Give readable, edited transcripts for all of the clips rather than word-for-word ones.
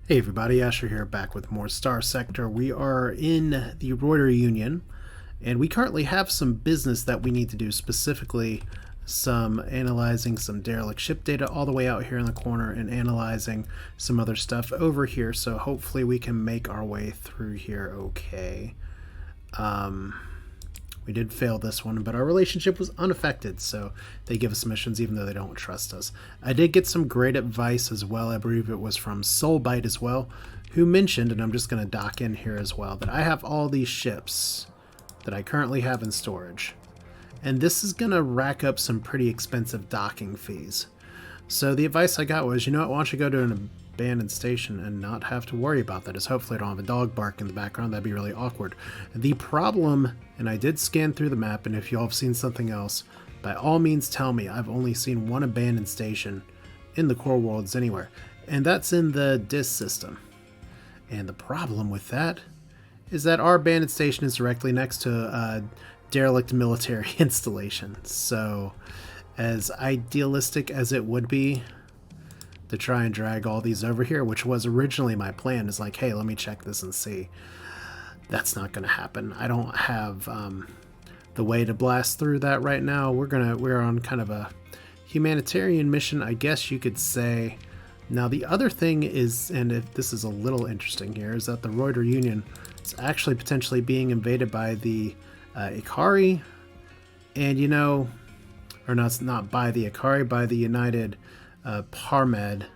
Hey everybody, Asher here, back with more Starsector. We are in the Roider Union, and we currently have some business that we need to do, specifically some analyzing some derelict ship data all the way out here in the corner and analyzing some other stuff over here, so hopefully we can make our way through here okay. We did fail this one, but our relationship was unaffected, so they give us missions even though they don't trust us. I did get some great advice as well. I believe it was from Soulbite as well, who mentioned, and I'm just going to dock in here as well, that I have all these ships that I currently have in storage. And this is going to rack up some pretty expensive docking fees. So the advice I got was, you know what, why don't you go to an abandoned station and not have to worry about that, as hopefully I don't have a dog bark in the background. That'd be really awkward. The problem, and I did scan through the map, and if y'all have seen something else, by all means tell me. I've only seen one abandoned station in the core worlds anywhere, and that's in the DIS system. And the problem with that is that our abandoned station is directly next to a derelict military installation. So as idealistic as it would be to try and drag all these over here, which was originally my plan, is like, hey, let me check this and see. That's not going to happen. I don't have the way to blast through that right now. We're on kind of a humanitarian mission, I guess you could say. Now the other thing is, and if this is a little interesting here, is that the Roider Union is actually potentially being invaded by the Ikari, and you know, or not by the Ikari, by the United Pamed,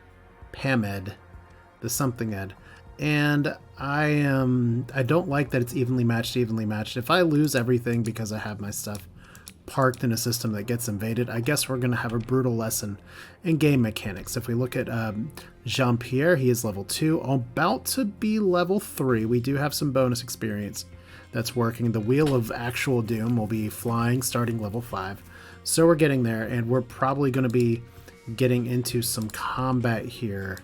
the something ed, and I don't like that it's evenly matched. If I lose everything because I have my stuff parked in a system that gets invaded, I guess we're gonna have a brutal lesson in game mechanics. If we look at Jean-Pierre, he is level 2, about to be level 3. We do have some bonus experience that's working. The Wheel of Actual Doom will be flying starting level 5, so we're getting there, and we're probably going to be getting into some combat here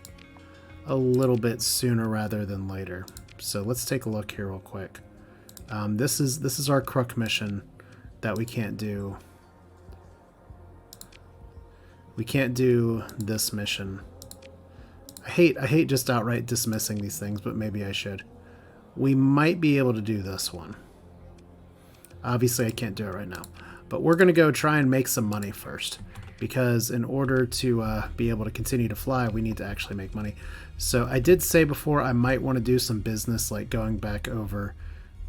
a little bit sooner rather than later. So let's take a look here real quick. This is our crook mission that we can't do. We can't do this mission. I hate just outright dismissing these things, but maybe I should. We might be able to do this one. Obviously I can't do it right now, but we're gonna go try and make some money first, because in order to be able to continue to fly, we need to actually make money. So I did say before I might want to do some business, like going back over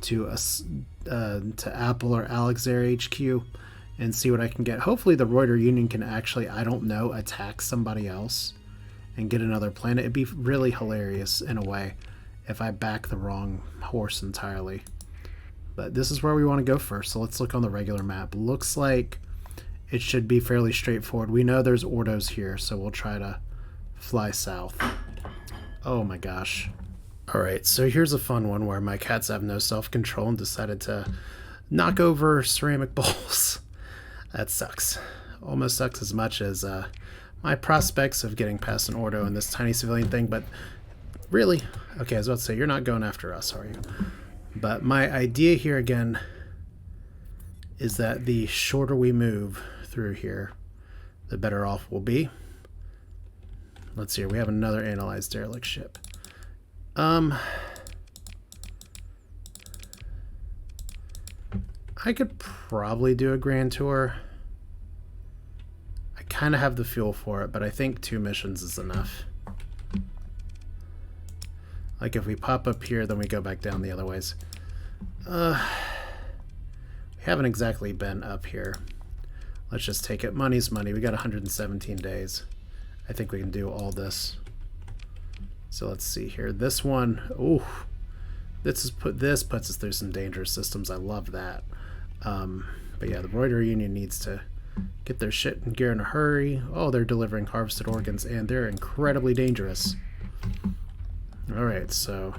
to Apple or Alexair HQ and see what I can get. Hopefully the Roider Union can actually, I don't know, attack somebody else and get another planet. It'd be really hilarious in a way if I back the wrong horse entirely. But this is where we want to go first, so let's look on the regular map. Looks like it should be fairly straightforward. We know there's Ordos here, so we'll try to fly south. Oh my gosh. Alright, so here's a fun one where my cats have no self-control and decided to knock over ceramic bowls. That sucks. Almost sucks as much as my prospects of getting past an Ordo in this tiny civilian thing, but really? Okay, I was about to say, you're not going after us, are you? But my idea here again is that the shorter we move through here, the better off we'll be. Let's see here. We have another analyzed derelict ship. I could probably do a grand tour. I kind of have the fuel for it, but I think 2 missions is enough. Like if we pop up here, then we go back down the other ways. We haven't exactly been up here. Let's just take it. Money's money. We got 117 days. I think we can do all this. So let's see here. This one, ooh, this puts us through some dangerous systems. I love that. But yeah, the Roider Union needs to get their shit in gear in a hurry. Oh, they're delivering harvested organs, and they're incredibly dangerous. Alright, so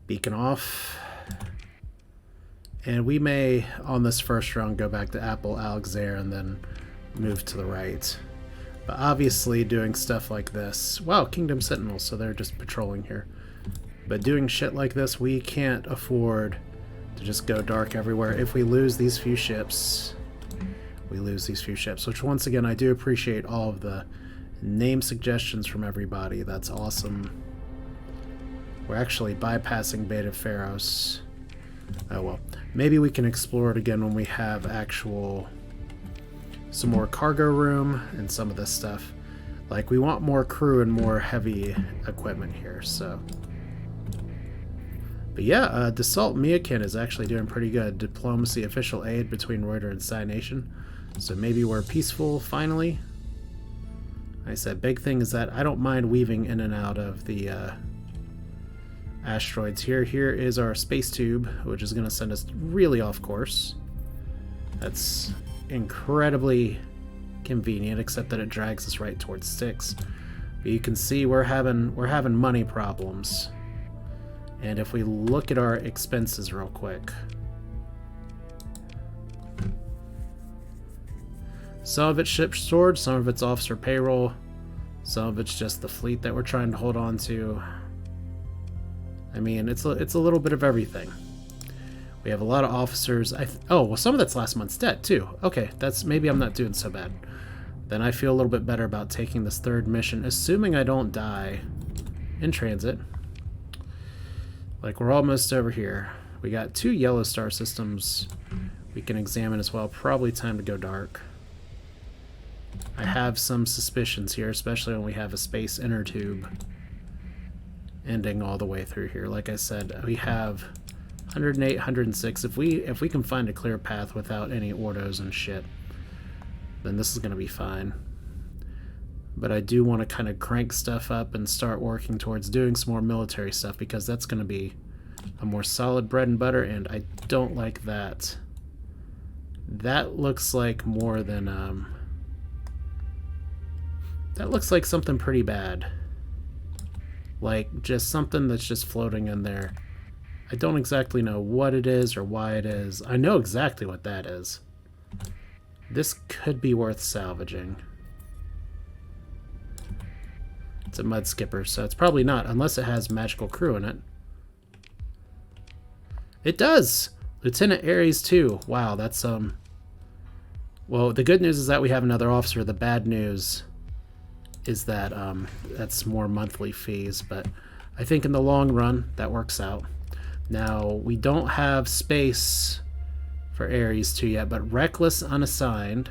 beacon off. And we may, on this first round, go back to Apple, Alexair, and then move to the right. But obviously doing stuff like this... Wow, Kingdom Sentinels, so they're just patrolling here. But doing shit like this, we can't afford to just go dark everywhere. If we lose these few ships, we lose these few ships. Which, once again, I do appreciate all of the name suggestions from everybody. That's awesome. We're actually bypassing Beta Pharos. Oh well. Maybe we can explore it again when we have some more cargo room and some of this stuff. Like, we want more crew and more heavy equipment here, so. But yeah, Dassault Miakin is actually doing pretty good. Diplomacy, official aid between Roider and Psi Nation. So maybe we're peaceful, finally. Like I said, big thing is that I don't mind weaving in and out of the asteroids here. Here is our space tube, which is going to send us really off course. That's incredibly convenient, except that it drags us right towards Styx. But you can see we're having money problems. And if we look at our expenses real quick, some of it's ship storage, some of it's officer payroll, some of it's just the fleet that we're trying to hold on to. I mean, it's a little bit of everything. We have a lot of officers. Oh, well, some of that's last month's debt too. Okay, maybe I'm not doing so bad. Then I feel a little bit better about taking this third mission, assuming I don't die in transit. Like, we're almost over here. We got 2 yellow star systems we can examine as well. Probably time to go dark. I have some suspicions here, especially when we have a space inner tube ending all the way through here. Like I said, we have 108, 106. If we can find a clear path without any ordos and shit, then this is going to be fine. But I do want to kind of crank stuff up and start working towards doing some more military stuff, because that's going to be a more solid bread and butter, and I don't like that. That looks like more than that looks like something pretty bad. Like, just something that's just floating in there. I don't exactly know what it is or why it is. I know exactly what that is. This could be worth salvaging. It's a mud skipper, so it's probably not, unless it has magical crew in it. It does! Lieutenant Ares 2. Wow, that's well, the good news is that we have another officer. The bad news is that that's more monthly fees, but I think in the long run that works out. Now, we don't have space for Ares 2 yet, but Reckless unassigned.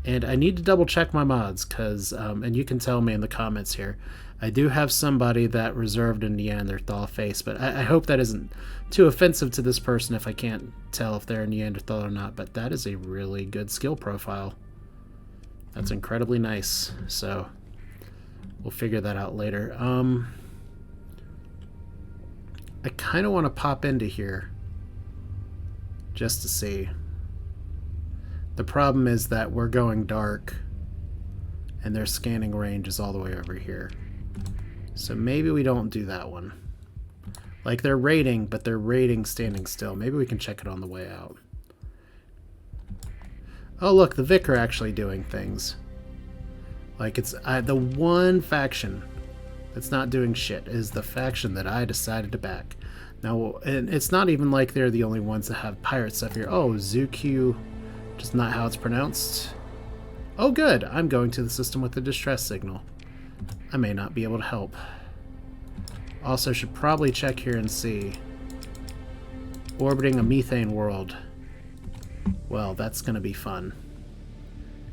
And I need to double check my mods, because, and you can tell me in the comments here, I do have somebody that reserved a Neanderthal face, but I hope that isn't too offensive to this person if I can't tell if they're a Neanderthal or not, but that is a really good skill profile. That's incredibly nice, so we'll figure that out later. I kind of want to pop into here just to see. The problem is that we're going dark and their scanning range is all the way over here. So maybe we don't do that one. Like, they're raiding, but they're raiding standing still. Maybe we can check it on the way out. Oh, look, the Vic are actually doing things. Like, it's the one faction that's not doing shit is the faction that I decided to back. Now, and it's not even like they're the only ones that have pirate stuff here. Oh, Zuq, which is not how it's pronounced. Oh, good. I'm going to the system with the distress signal. I may not be able to help. Also, should probably check here and see. Orbiting a methane world. Well, that's going to be fun.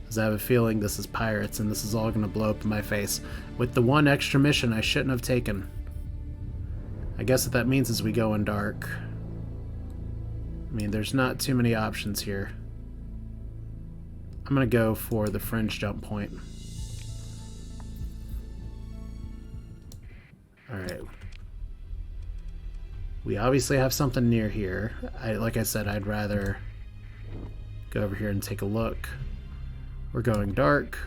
Because I have a feeling this is pirates and this is all going to blow up in my face. With the one extra mission I shouldn't have taken. I guess what that means is we go in dark. I mean, there's not too many options here. I'm going to go for the fringe jump point. Alright. We obviously have something near here. Like I said, I'd rather go over here and take a look. We're going dark.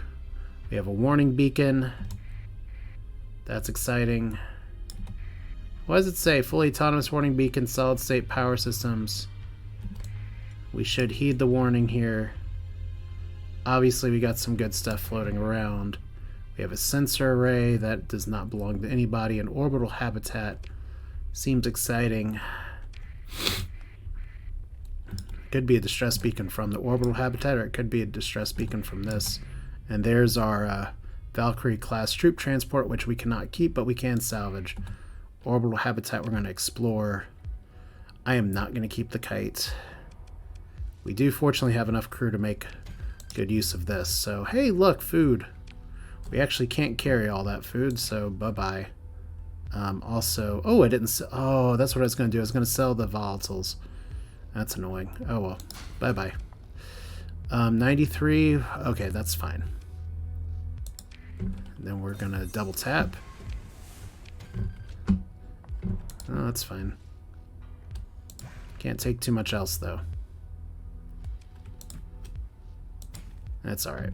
We have a warning beacon. That's exciting. What does it say? Fully autonomous warning beacon, solid state power systems. We should heed the warning here. Obviously, we got some good stuff floating around. We have a sensor array that does not belong to anybody. An orbital habitat seems exciting. Could be a distress beacon from the orbital habitat, or it could be a distress beacon from this. And there's our Valkyrie class troop transport, which we cannot keep, but we can salvage. Orbital habitat we're going to explore. I am not going to keep the kite. We do fortunately have enough crew to make good use of this. So, hey, look, food. We actually can't carry all that food, so bye-bye. Also, oh, I didn't sell. Oh, that's what I was going to do. I was going to sell the volatiles. That's annoying. Oh, well. Bye-bye. 93. Okay, that's fine. And then we're going to double tap. Oh, that's fine. Can't take too much else, though. That's alright.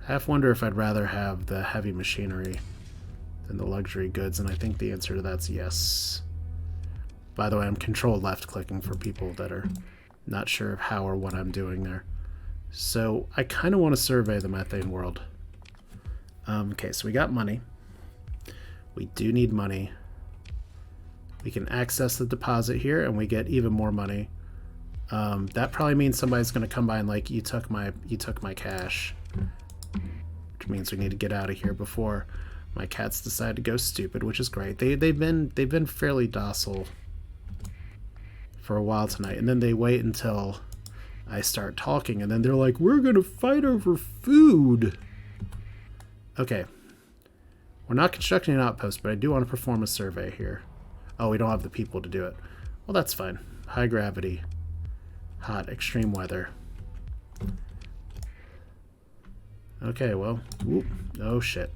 Half wonder if I'd rather have the heavy machinery than the luxury goods, and I think the answer to that's yes. By the way, I'm control left clicking for people that are not sure how or what I'm doing there. So I kind of want to survey the methane world. Okay, so we got money. We do need money. We can access the deposit here, and we get even more money. That probably means somebody's going to come by and like, you took my cash. Which means we need to get out of here before my cats decide to go stupid, which is great. They've been fairly docile for a while tonight, and then they wait until I start talking, and then they're like, "We're gonna fight over food." Okay, we're not constructing an outpost, but I do want to perform a survey here. Oh, we don't have the people to do it. Well, that's fine. High gravity, hot, extreme weather. Okay, well, whoop, oh shit.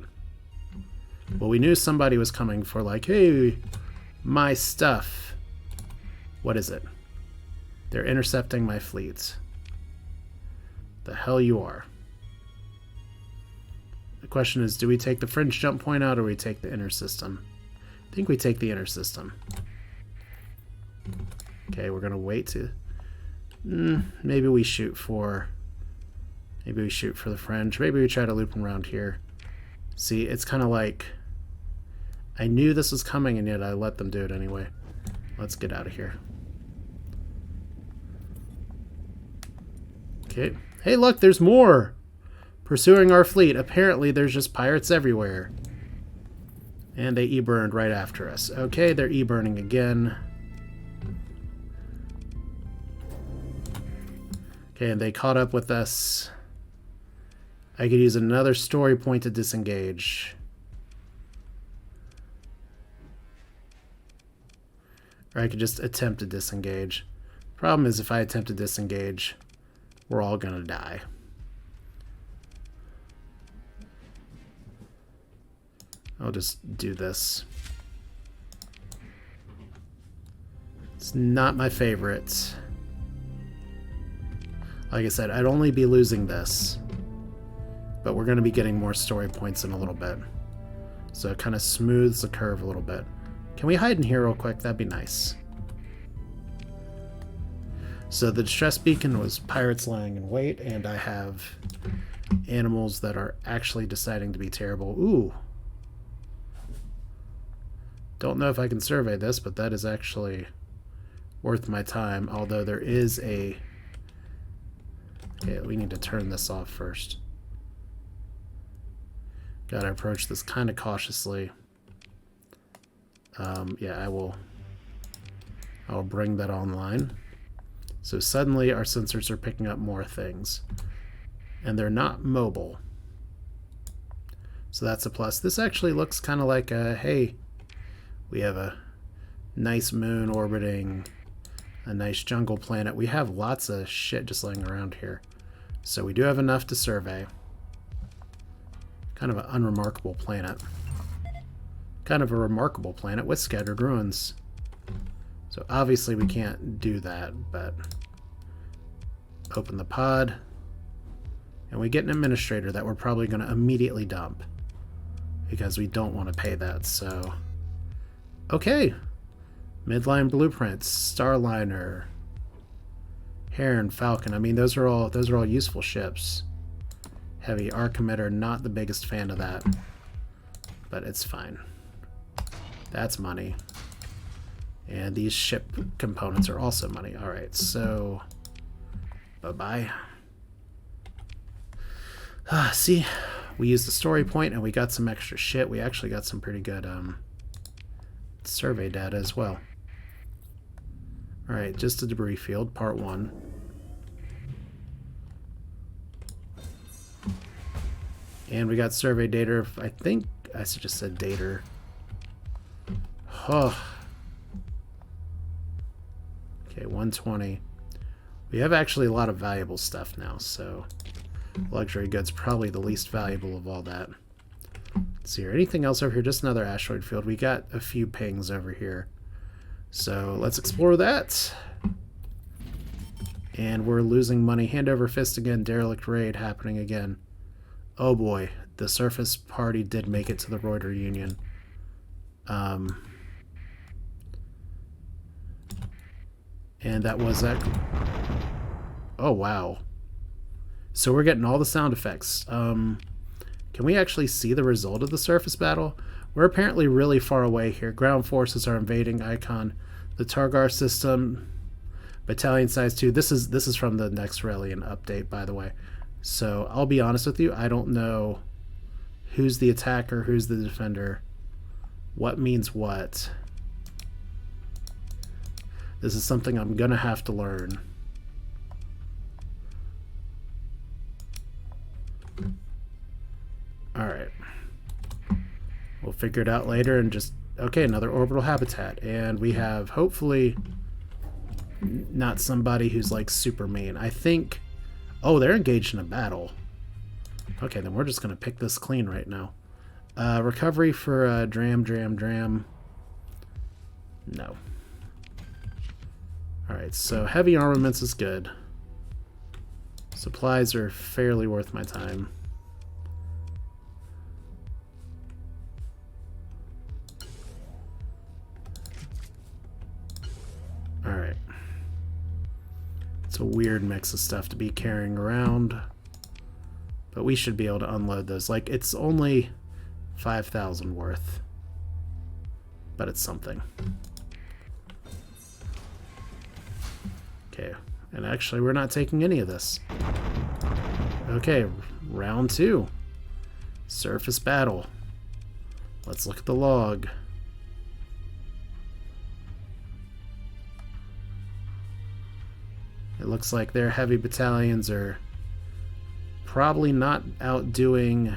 Well, we knew somebody was coming for like, hey, my stuff. What is it? They're intercepting my fleets. The hell you are. The question is, do we take the fringe jump point out or we take the inner system? I think we take the inner system. Okay, we're gonna wait to... maybe we shoot for... Maybe we shoot for the fringe. Maybe we try to loop around here. See, it's kind of like... I knew this was coming and yet I let them do it anyway. Let's get out of here. Okay. Hey, look, there's more! Pursuing our fleet. Apparently there's just pirates everywhere. And they e-burned right after us. Okay, they're e-burning again. Okay, and they caught up with us. I could use another story point to disengage. Or I could just attempt to disengage. Problem is, if I attempt to disengage, we're all gonna die. I'll just do this. It's not my favorite. Like I said, I'd only be losing this. But we're going to be getting more story points in a little bit. So it kind of smooths the curve a little bit. Can we hide in here real quick? That'd be nice. So the distress beacon was pirates lying in wait, and I have animals that are actually deciding to be terrible. Ooh. Don't know if I can survey this, but that is actually worth my time. Although there is a... Okay, we need to turn this off first. Gotta approach this kind of cautiously. Yeah, I will bring that online. So suddenly our sensors are picking up more things. And they're not mobile. So that's a plus. This actually looks kind of like a, hey, we have a nice moon orbiting a nice jungle planet. We have lots of shit just laying around here. So we do have enough to survey. Kind of an unremarkable planet. Kind of a remarkable planet with scattered ruins. So obviously we can't do that, but open the pod. And we get an administrator that we're probably going to immediately dump. Because we don't want to pay that, so... Okay. Midline blueprints, Starliner, Heron, Falcon. I mean, those are all useful ships. Heavy Archimedes, not the biggest fan of that, but it's fine. That's money. And these ship components are also money. All right, so bye-bye. See, we used a story point and we got some extra shit. We actually got some pretty good survey data as well. Alright, just a debris field, part 1. And we got survey data, I think I just said data. Oh. Okay, 120. We have actually a lot of valuable stuff now, so luxury goods probably the least valuable of all that. Let's see here. Anything else over here? Just another asteroid field. We got a few pings over here. So let's explore that. And we're losing money. Hand over fist again. Derelict raid happening again. Oh boy. The surface party did make it to the Roider Union. And that was that. Oh wow. So we're getting all the sound effects. Can we actually see the result of the surface battle? We're apparently really far away here. Ground forces are invading Icon. The Targar system, battalion size 2. This is from the Nexerelin update, by the way. So I'll be honest with you, I don't know who's the attacker, who's the defender, what means what. This is something I'm gonna have to learn. Alright. We'll figure it out later and just... Okay, another orbital habitat. And we have, hopefully, not somebody who's, like, super mean. I think... Oh, they're engaged in a battle. Okay, then we're just going to pick this clean right now. Recovery for Dram. No. Alright, so heavy armaments is good. Supplies are fairly worth my time. Alright. It's a weird mix of stuff to be carrying around. But we should be able to unload those. Like, it's only 5,000 worth. But it's something. Okay. And actually, we're not taking any of this. Okay, round 2. Surface battle. Let's look at the log. It looks like their heavy battalions are probably not outdoing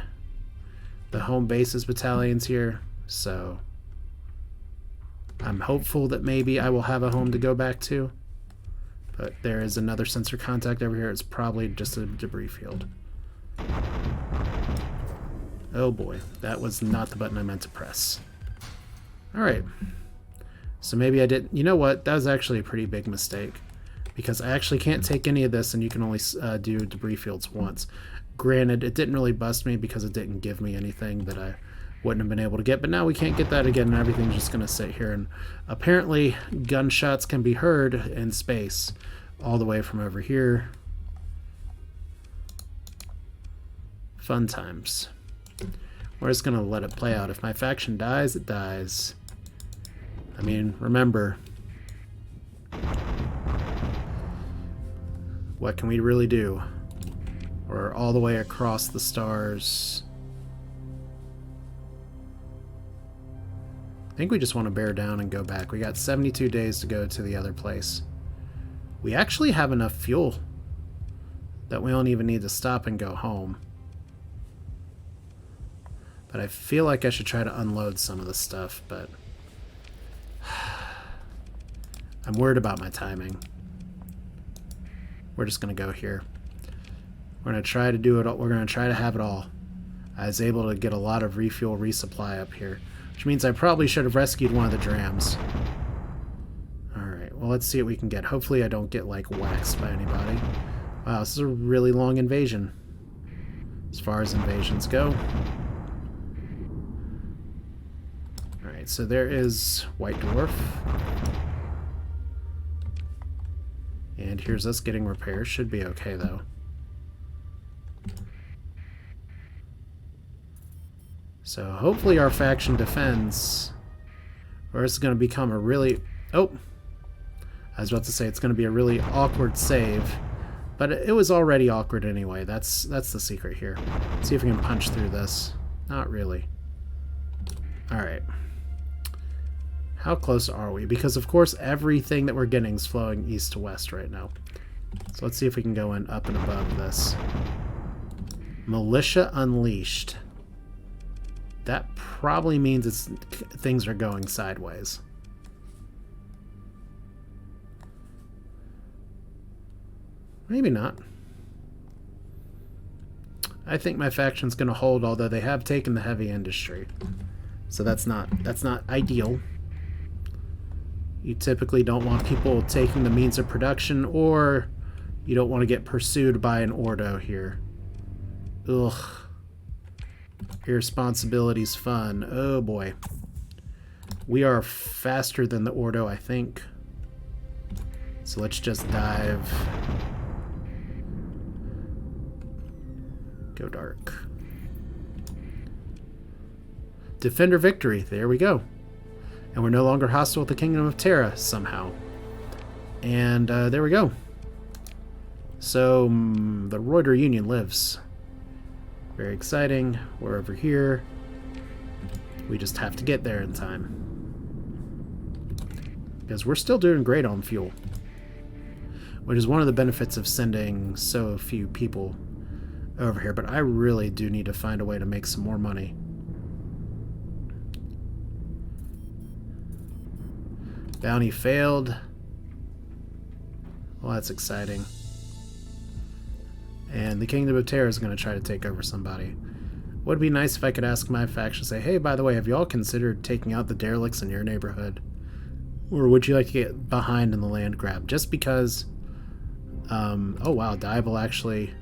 the home base's battalions here, so I'm hopeful that maybe I will have a home to go back to. But there is another sensor contact over here. It's probably just a debris field. Oh boy, that was not the button I meant to press. Alright. So maybe I did... You know what? That was actually a pretty big mistake. Because I actually can't take any of this, and you can only do debris fields once. Granted, it didn't really bust me because it didn't give me anything that I wouldn't have been able to get, but now we can't get that again, and everything's just going to sit here. And apparently, gunshots can be heard in space all the way from over here. Fun times. We're just going to let it play out. If my faction dies, it dies. I mean, remember... What can we really do? We're all the way across the stars. I think we just want to bear down and go back. We got 72 days to go to the other place. We actually have enough fuel that we don't even need to stop and go home. But I feel like I should try to unload some of the stuff, but I'm worried about my timing. We're just going to go here. We're going to try to do it all. We're going to try to have it all. I was able to get a lot of refuel resupply up here, which means I probably should have rescued one of the drams. Alright, well, let's see what we can get. Hopefully I don't get, like, waxed by anybody. Wow, this is a really long invasion. As far as invasions go. Alright, so there is White Dwarf. And here's us getting repairs. Should be okay, though. So hopefully our faction defends. Or it's going to become a really... Oh! I was about to say it's going to be a really awkward save But it was already awkward anyway. That's the secret here. Let's see if we can punch through this. Not really. Alright. How close are we? Because, of course, everything that we're getting is flowing east to west right now. So let's see if we can go in up and above this. Militia Unleashed. That probably means things are going sideways. Maybe not. I think my faction's going to hold, although they have taken the heavy industry. So that's not ideal. You typically don't want people taking the means of production, or you don't want to get pursued by an Ordo here. Ugh. Irresponsibility's fun. Oh boy. We are faster than the Ordo, I think. So let's just dive. Go dark. Defender victory. There we go. And we're no longer hostile with the Kingdom of Terra somehow. And there we go. So the Roider Union lives. Very exciting. We're over here. We just have to get there in time. Because we're still doing great on fuel. Which is one of the benefits of sending so few people over here. But I really do need to find a way to make some more money. Bounty failed. Well, that's exciting. And the Kingdom of Terra is going to try to take over somebody. Would be nice if I could ask my faction, say, hey, by the way, have you all considered taking out the Derelicts in your neighborhood? Or would you like to get behind in the land grab? Just because... oh, wow, Diable actually...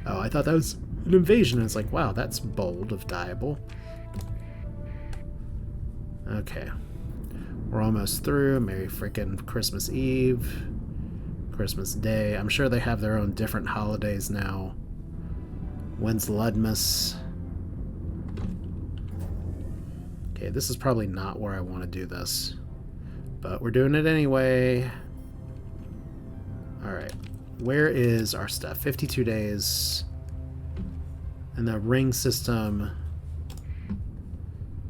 Oh, I thought that was an invasion. And it's like, wow, that's bold of Diable. Okay. We're almost through. Merry frickin' Christmas Eve. Christmas Day. I'm sure they have their own different holidays now. When's Ludmus? Okay, this is probably not where I want to do this. But we're doing it anyway. Alright. Where is our stuff? 52 days. And the ring system...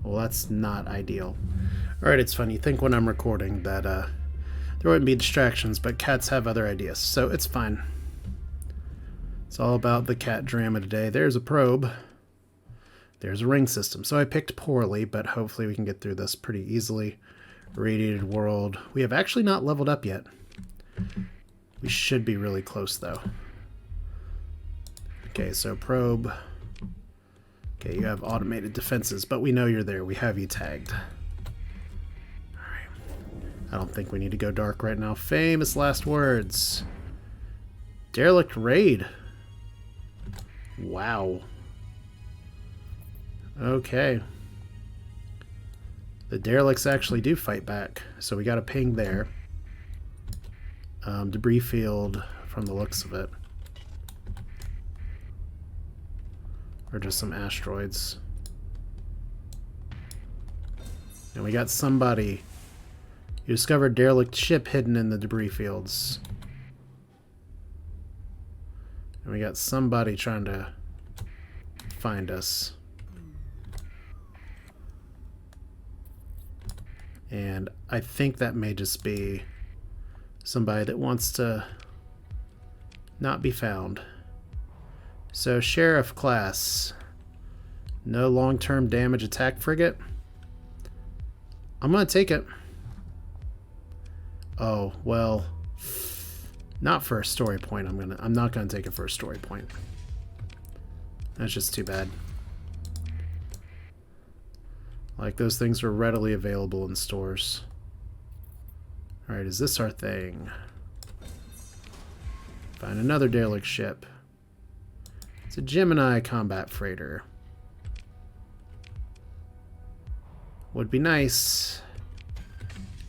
Well, that's not ideal. Alright, it's funny. You think when I'm recording that there wouldn't be distractions, but cats have other ideas, so it's fine. It's all about the cat drama today. There's a probe. There's a ring system. So I picked poorly, but hopefully we can get through this pretty easily. Radiated world. We have actually not leveled up yet. We should be really close, though. Okay, so probe. Okay, you have automated defenses, but we know you're there. We have you tagged. I don't think we need to go dark right now. Famous last words. Derelict raid. Wow. Okay. The Derelicts actually do fight back. So we got a ping there. Debris field from the looks of it. Or just some asteroids. And we got somebody... You discovered derelict ship hidden in the debris fields. And we got somebody trying to find us. And I think that may just be somebody that wants to not be found. So, Sheriff class. No long-term damage attack frigate. I'm going to take it. Oh, well, not for a story point. I'm not gonna take it for a story point. That's just too bad. Like, those things are readily available in stores. Alright, is this our thing? Find another derelict ship. It's a Gemini combat freighter. Would be nice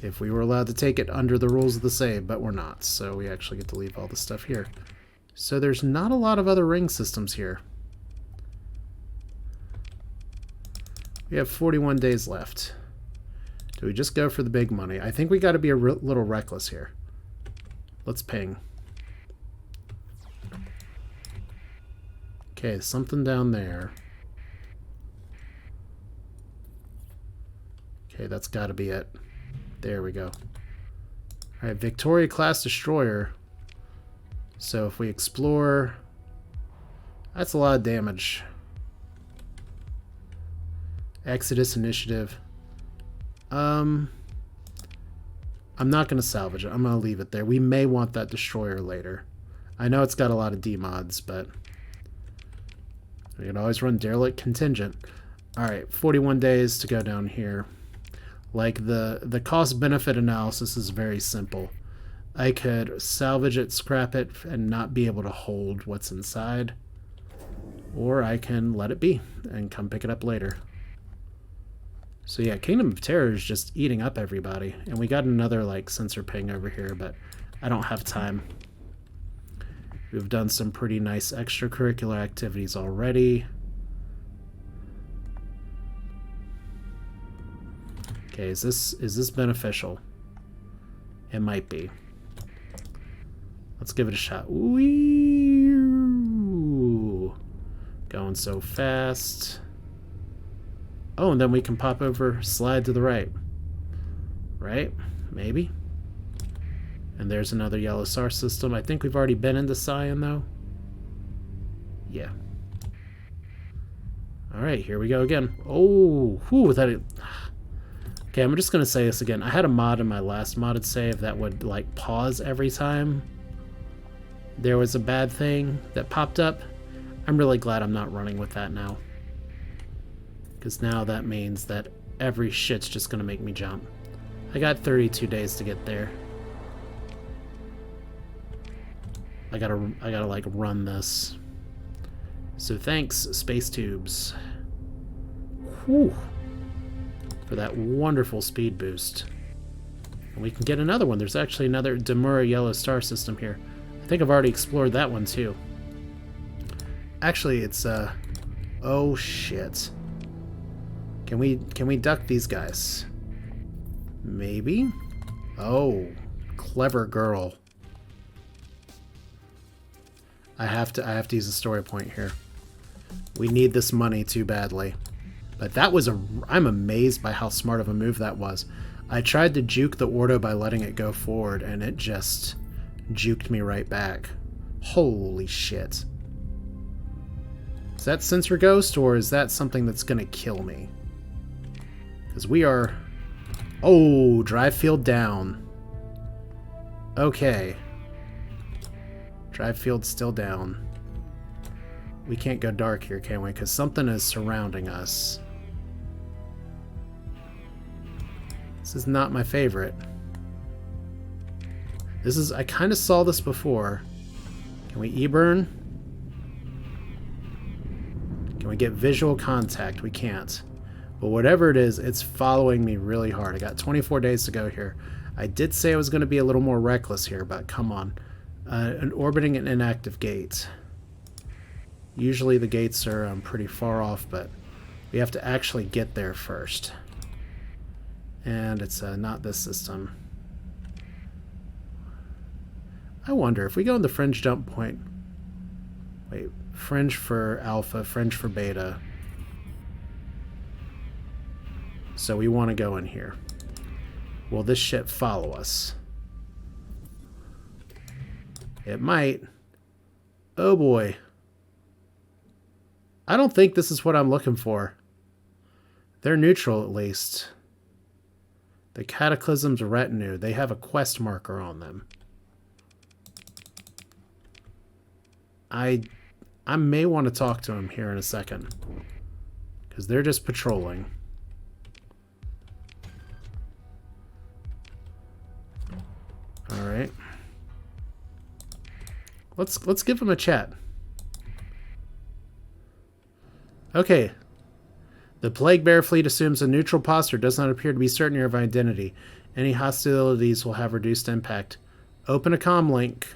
if we were allowed to take it under the rules of the save, but we're not, so we actually get to leave all the stuff here. So there's not a lot of other ring systems here. We have 41 days left. Do we just go for the big money? I think we got to be a little reckless here. Let's ping. Okay, something down there. Okay, that's got to be it. There we go. Alright, Victoria-class destroyer. So if we explore... That's a lot of damage. Exodus initiative. I'm not going to salvage it. I'm going to leave it there. We may want that destroyer later. I know it's got a lot of D-mods, but... we can always run Derelict contingent. Alright, 41 days to go down here. Like, the cost-benefit analysis is very simple. I could salvage it, scrap it, and not be able to hold what's inside. Or I can let it be and come pick it up later. So yeah, Kingdom of Terror is just eating up everybody. And we got another, like, sensor ping over here, but I don't have time. We've done some pretty nice extracurricular activities already. Okay, is this beneficial? It might be. Let's give it a shot. Ooh, going so fast. Oh, and then we can pop over, slide to the right. Right? Maybe. And there's another yellow star system. I think we've already been into Cyan, though. Yeah. Alright, here we go again. Oh, whew, that... Okay, I'm just going to say this again. I had a mod in my last modded save that would, like, pause every time there was a bad thing that popped up. I'm really glad I'm not running with that now. Because now that means that every shit's just going to make me jump. I got 32 days to get there. I gotta like run this. So thanks, space tubes. Whew. For that wonderful speed boost. And we can get another one. There's actually another Demura yellow star system here. I think I've already explored that one too. Actually, it's oh shit. Can we duck these guys? Maybe? Oh, clever girl. I have to use a story point here. We need this money too badly. But that was I'm amazed by how smart of a move that was. I tried to juke the Ordo by letting it go forward, and it just juked me right back. Holy shit. Is that Sensor Ghost, or is that something that's gonna kill me? Because we are... Oh, drive field down. Okay. Drive field's still down. We can't go dark here, can we? Because something is surrounding us. This is not my favorite. This is... I kind of saw this before. Can we E-burn? Can we get visual contact? We can't. But whatever it is, it's following me really hard. I got 24 days to go here. I did say I was going to be a little more reckless here, but come on. Orbiting an inactive gate. Usually the gates are pretty far off, but we have to actually get there first. And it's not this system. I wonder if we go in the fringe jump point. Wait, fringe for alpha, fringe for beta. So we want to go in here. Will this ship follow us? It might. Oh boy. I don't think this is what I'm looking for. They're neutral at least. The Cataclysm's retinue. They have a quest marker on them. I may want to talk to them here in a second. Because they're just patrolling. Alright. Let's give them a chat. Okay. The Plague Bear fleet assumes a neutral posture, does not appear to be certain of identity. Any hostilities will have reduced impact. Open a comm link.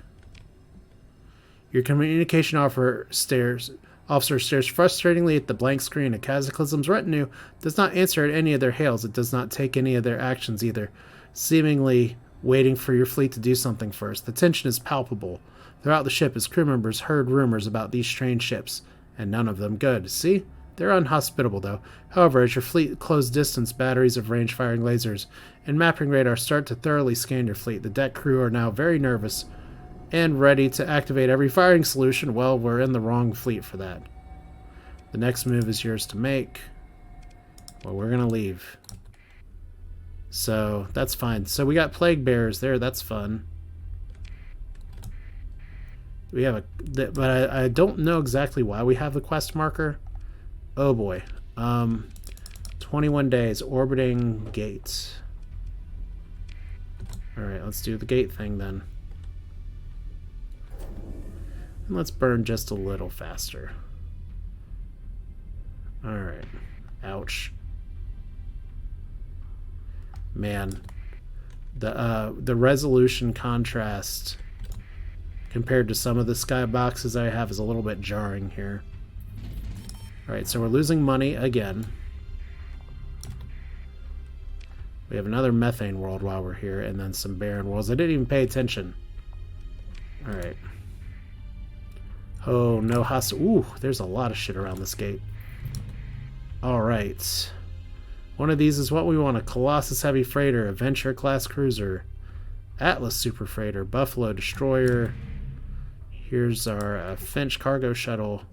Your communication officer stares frustratingly at the blank screen. A Cataclysm's retinue does not answer at any of their hails. It does not take any of their actions either, seemingly waiting for your fleet to do something first. The tension is palpable. Throughout the ship, as crew members heard rumors about these strange ships. And none of them. Good. See? They're unhospitable, though. However, as your fleet close distance batteries of range-firing lasers and mapping radar start to thoroughly scan your fleet, the deck crew are now very nervous and ready to activate every firing solution. Well, we're in the wrong fleet for that. The next move is yours to make. Well, we're going to leave. So, that's fine. So, we got plague bearers there. That's fun. We have a... But I don't know exactly why we have the quest marker. Oh, boy. 21 days. Orbiting gates. Alright, let's do the gate thing then. And let's burn just a little faster. Alright. Ouch. Man. The resolution contrast compared to some of the skyboxes I have is a little bit jarring here. Alright, so we're losing money again. We have another methane world while we're here, and then some barren worlds. I didn't even pay attention. Alright. Oh, no ooh, there's a lot of shit around this gate. Alright. One of these is what we want. A Colossus Heavy Freighter, Adventure Class Cruiser, Atlas Super Freighter, Buffalo Destroyer. Here's our Finch Cargo Shuttle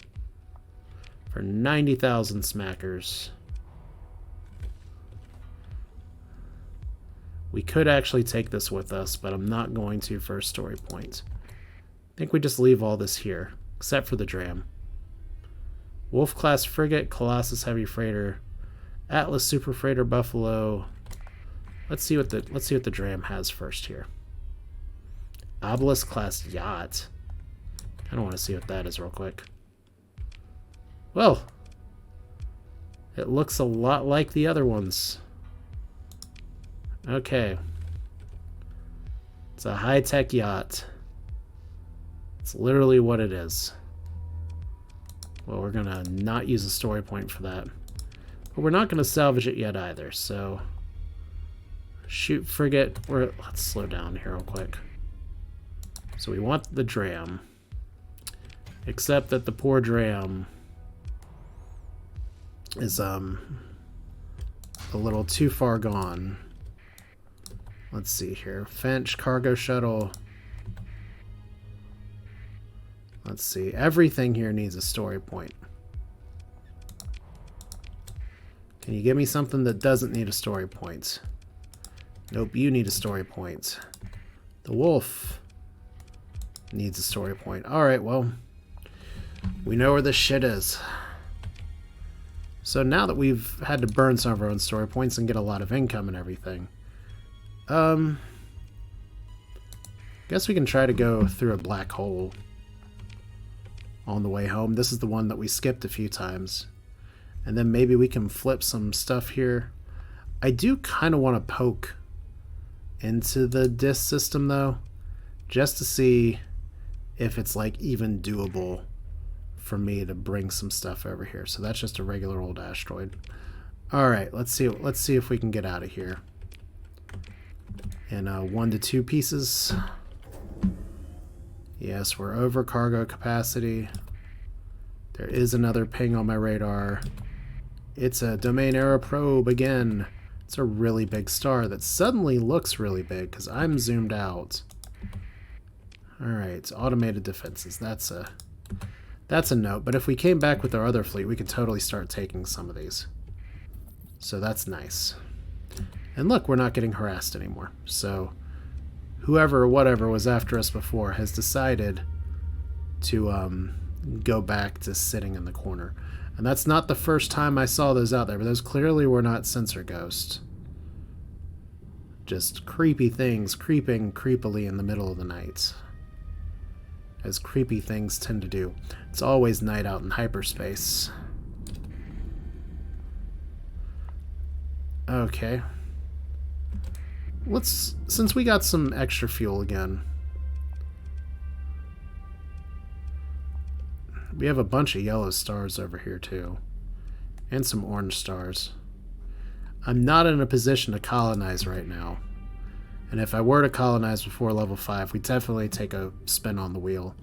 for 90,000 smackers. We could actually take this with us, but I'm not going to for a story point. I think we just leave all this here, except for the Dram. Wolf Class Frigate, Colossus Heavy Freighter, Atlas Super Freighter, Buffalo. Let's see what the Dram has first here. Obelisk Class Yacht. I don't want to see what that is real quick. Well, it looks a lot like the other ones. Okay. It's a high-tech yacht. It's literally what it is. Well, we're gonna not use a story point for that. But we're not gonna salvage it yet either, so... Shoot frigate. Let's slow down here real quick. So we want the Dram. Except that the poor Dram is a little too far gone. Let's see here. Finch, Cargo Shuttle. Let's see. Everything here needs a story point. Can you give me something that doesn't need a story point? Nope, you need a story point. The Wolf needs a story point. Alright, well, we know where this shit is. So now that we've had to burn some of our own story points and get a lot of income and everything, guess we can try to go through a black hole on the way home. This is the one that we skipped a few times. And then maybe we can flip some stuff here. I do kind of want to poke into the disk system though, just to see if it's like even doable for me to bring some stuff over here. So that's just a regular old asteroid. All right, let's see if we can get out of here in 1 to 2 pieces. Yes, we're over cargo capacity. There is another ping on my radar. It's a domain error probe again. It's a really big star that suddenly looks really big because I'm zoomed out. Alright, automated defenses. That's a note. But if we came back with our other fleet, we could totally start taking some of these. So that's nice. And look, we're not getting harassed anymore. So whoever or whatever was after us before has decided to go back to sitting in the corner. And that's not the first time I saw those out there, but those clearly were not sensor ghosts. Just creepy things creeping creepily in the middle of the night. As creepy things tend to do. It's always night out in hyperspace. Okay. Since we got some extra fuel again, we have a bunch of yellow stars over here too, and some orange stars. I'm not in a position to colonize right now, and if I were to colonize before level 5, we'd definitely take a spin on the wheel.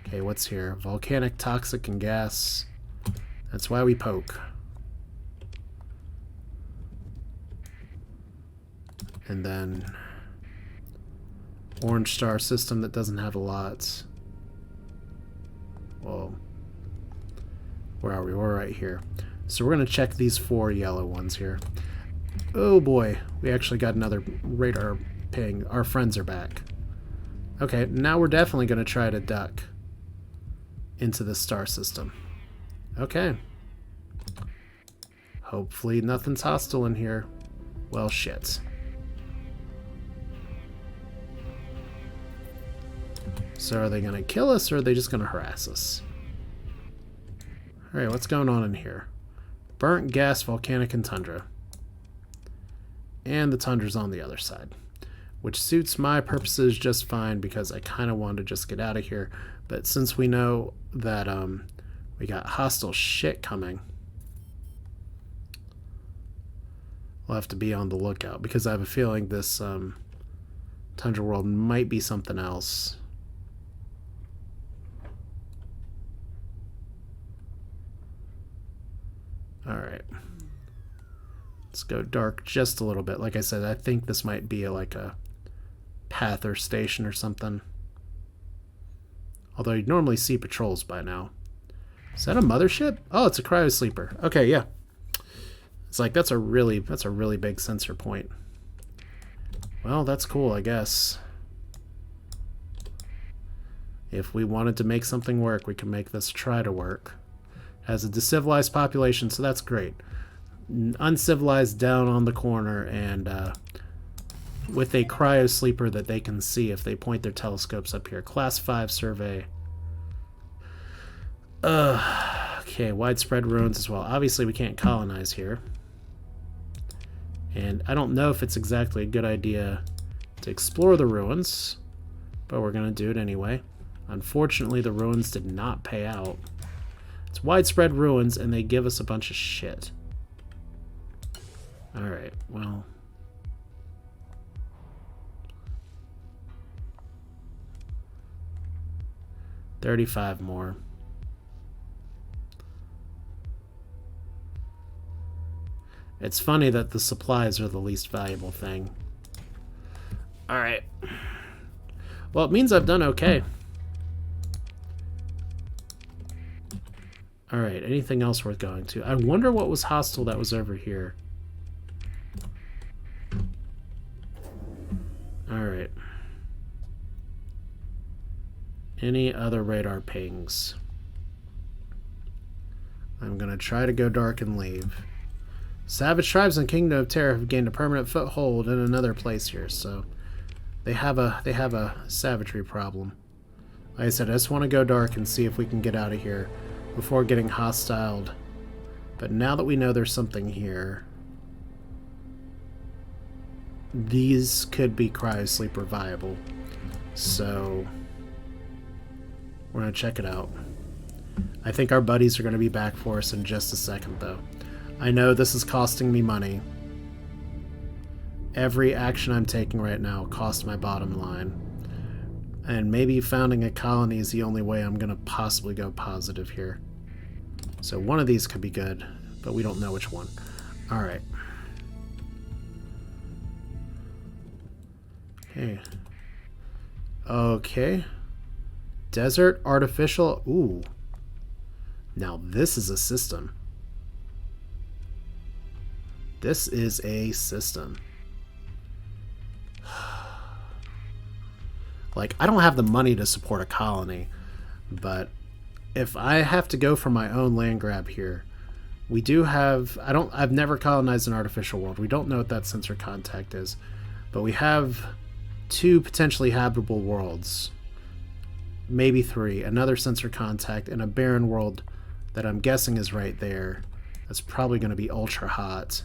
Okay, what's here? Volcanic, toxic, and gas. That's why we poke. And then orange star system that doesn't have a lot. Well, where are we? We're right here. So we're going to check these 4 yellow ones here. Oh boy, we actually got another radar ping. Our friends are back. Okay, now we're definitely going to try to duck into the star system. Okay. Hopefully nothing's hostile in here. Well, shit. So are they going to kill us, or are they just going to harass us? Alright, what's going on in here? Burnt gas, volcanic, and tundra. And the tundra's on the other side, which suits my purposes just fine because I kind of wanted to just get out of here. But since we know that we got hostile shit coming, we'll have to be on the lookout because I have a feeling this tundra world might be something else. Alright. Let's go dark just a little bit. Like I said, I think this might be like a path or station or something. Although you'd normally see patrols by now. Is that a mothership? Oh, it's a cryo sleeper. Okay, yeah. It's like that's a really big sensor point. Well, that's cool, I guess. If we wanted to make something work, we can make this try to work. Has a decivilized population, so that's great. Uncivilized down on the corner, and with a cryo sleeper that they can see if they point their telescopes up here. Class 5 survey. Okay, widespread ruins as well. Obviously, we can't colonize here. And I don't know if it's exactly a good idea to explore the ruins, but we're going to do it anyway. Unfortunately, the ruins did not pay out. It's widespread ruins, and they give us a bunch of shit. Alright, well. $35 more. It's funny that the supplies are the least valuable thing. Alright. Well, it means I've done okay. Alright, anything else worth going to? I wonder what was hostile that was over here. Alright. Any other radar pings? I'm going to try to go dark and leave. Savage tribes in Kingdom of Terror have gained a permanent foothold in another place here, so they have a savagery problem. Like I said, I just want to go dark and see if we can get out of here before getting hostiled. But now that we know there's something here, these could be cryosleeper viable. So we're going to check it out. I think our buddies are going to be back for us in just a second, though. I know this is costing me money. Every action I'm taking right now costs my bottom line. And maybe founding a colony is the only way I'm going to possibly go positive here. So one of these could be good, but we don't know which one. Alright. Okay. Okay. Desert, artificial. Ooh. Now this is a system. This is a system. Like, I don't have the money to support a colony, but if I have to go for my own land grab here, we do have... I've never colonized an artificial world. We don't know what that sensor contact is, but we have 2 potentially habitable worlds. Maybe 3. Another sensor contact and a barren world that I'm guessing is right there. That's probably going to be ultra hot.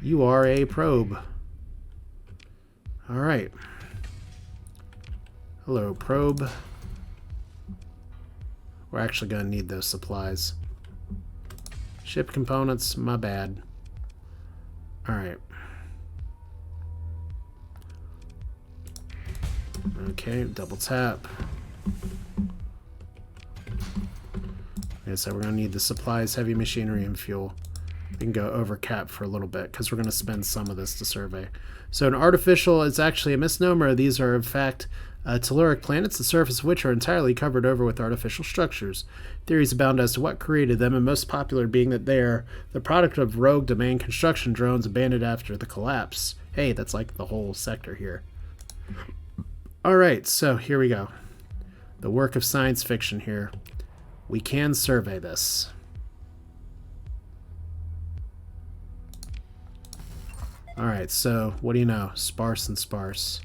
You are a probe. Alright. Hello, probe. We're actually going to need those supplies. Ship components, my bad. Alright. Okay, double tap. Okay, so we're going to need the supplies, heavy machinery, and fuel. We can go over cap for a little bit because we're going to spend some of this to survey. So an artificial is actually a misnomer. These are, in fact, telluric planets, the surface of which are entirely covered over with artificial structures. Theories abound as to what created them, and most popular being that they are the product of rogue domain construction drones abandoned after the collapse. Hey, that's like the whole sector here. Alright, so here we go. The work of science fiction here. We can survey this. Alright, so what do you know? Sparse and sparse.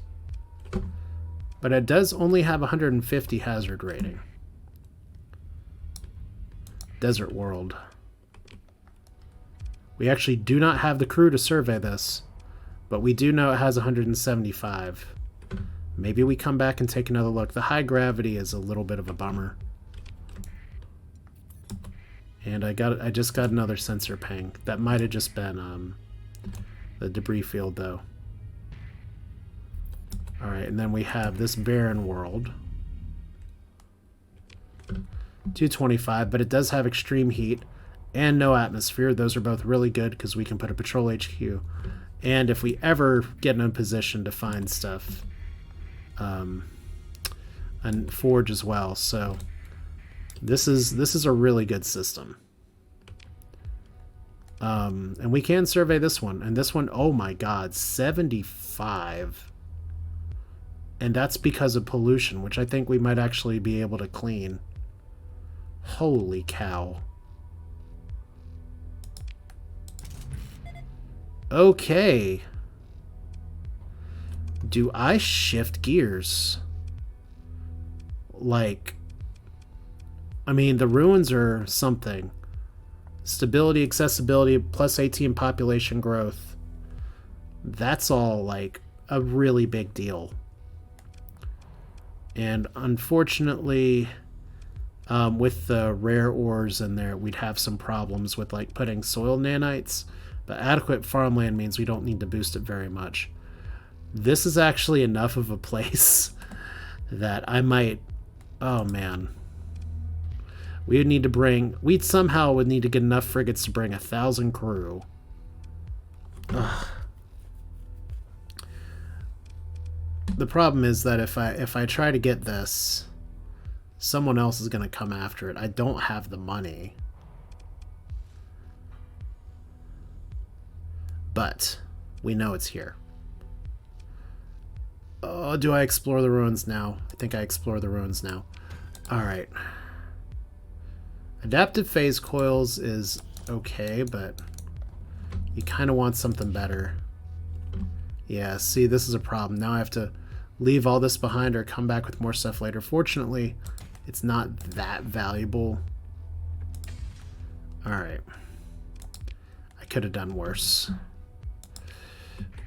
But it does only have 150 hazard rating. Desert world. We actually do not have the crew to survey this, but we do know it has 175. Maybe we come back and take another look. The high gravity is a little bit of a bummer. And I just got another sensor ping. That might have just been the debris field, though. Alright, and then we have this barren world. 225, but it does have extreme heat and no atmosphere. Those are both really good because we can put a patrol HQ. And if we ever get in a position to find stuff, and forge as well. So this is a really good system. And we can survey this one. And this one, oh my god, 75. And that's because of pollution, which I think we might actually be able to clean. Holy cow. Okay. Do I shift gears? Like, I mean, the ruins are something. Stability, accessibility, plus 18 population growth. That's all, like, a really big deal. And unfortunately, with the rare ores in there, we'd have some problems with, like, putting soil nanites. But adequate farmland means we don't need to boost it very much. This is actually enough of a place that I might... Oh, man. We would need to bring... We'd somehow would need to get enough frigates to bring 1,000 crew. Ugh. The problem is that if I try to get this, someone else is going to come after it. I don't have the money. But we know it's here. Oh, do I explore the ruins now? I think I explore the ruins now. Alright. Adaptive phase coils is okay, but you kind of want something better. Yeah, see, this is a problem. Now I have to leave all this behind or come back with more stuff later. Fortunately, it's not that valuable. Alright. I could have done worse.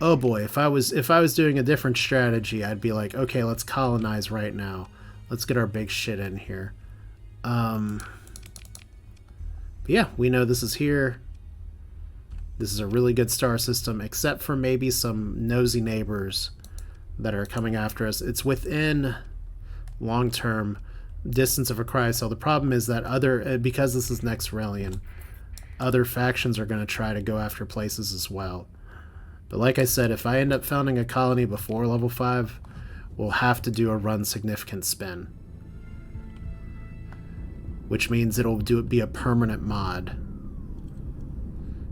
Oh boy, if I was doing a different strategy, I'd be like, okay, let's colonize right now. Let's get our big shit in here. But yeah, we know this is here. This is a really good star system, except for maybe some nosy neighbors that are coming after us. It's within long-term distance of a cryocell. The problem is that because this is Nexerelin, other factions are going to try to go after places as well. But like I said, if I end up founding a colony before level 5, we'll have to do a run significant spin. Which means it'll be a permanent mod.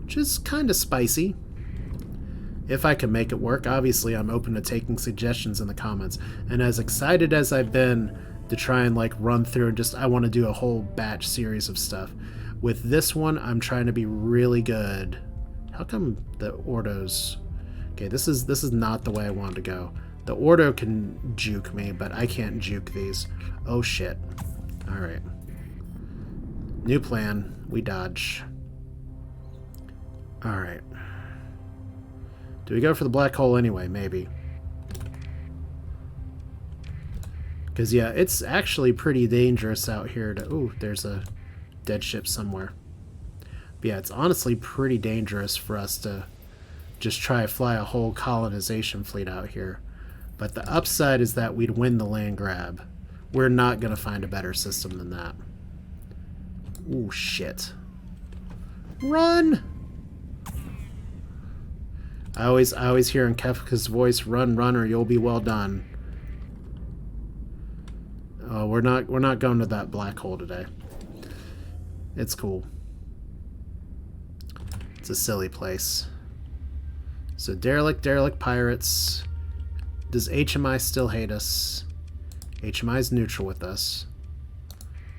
Which is kind of spicy. If I can make it work, obviously I'm open to taking suggestions in the comments. And as excited as I've been to try and like run through and I want to do a whole batch series of stuff. With this one, I'm trying to be really good. How come the Ordos... Okay, this is not the way I wanted to go. The Ordo can juke me, but I can't juke these. Oh shit. Alright. New plan. We dodge. Alright. Do we go for the black hole anyway? Maybe. Because, yeah, it's actually pretty dangerous out here to... Ooh, there's a dead ship somewhere. But yeah, it's honestly pretty dangerous for us to just try to fly a whole colonization fleet out here. But the upside is that we'd win the land grab. We're not going to find a better system than that. Ooh, shit. Run! I always hear in Kefka's voice, run, run, or you'll be well done. Oh, we're not going to that black hole today. It's cool. It's a silly place. So derelict pirates. Does HMI still hate us? HMI is neutral with us.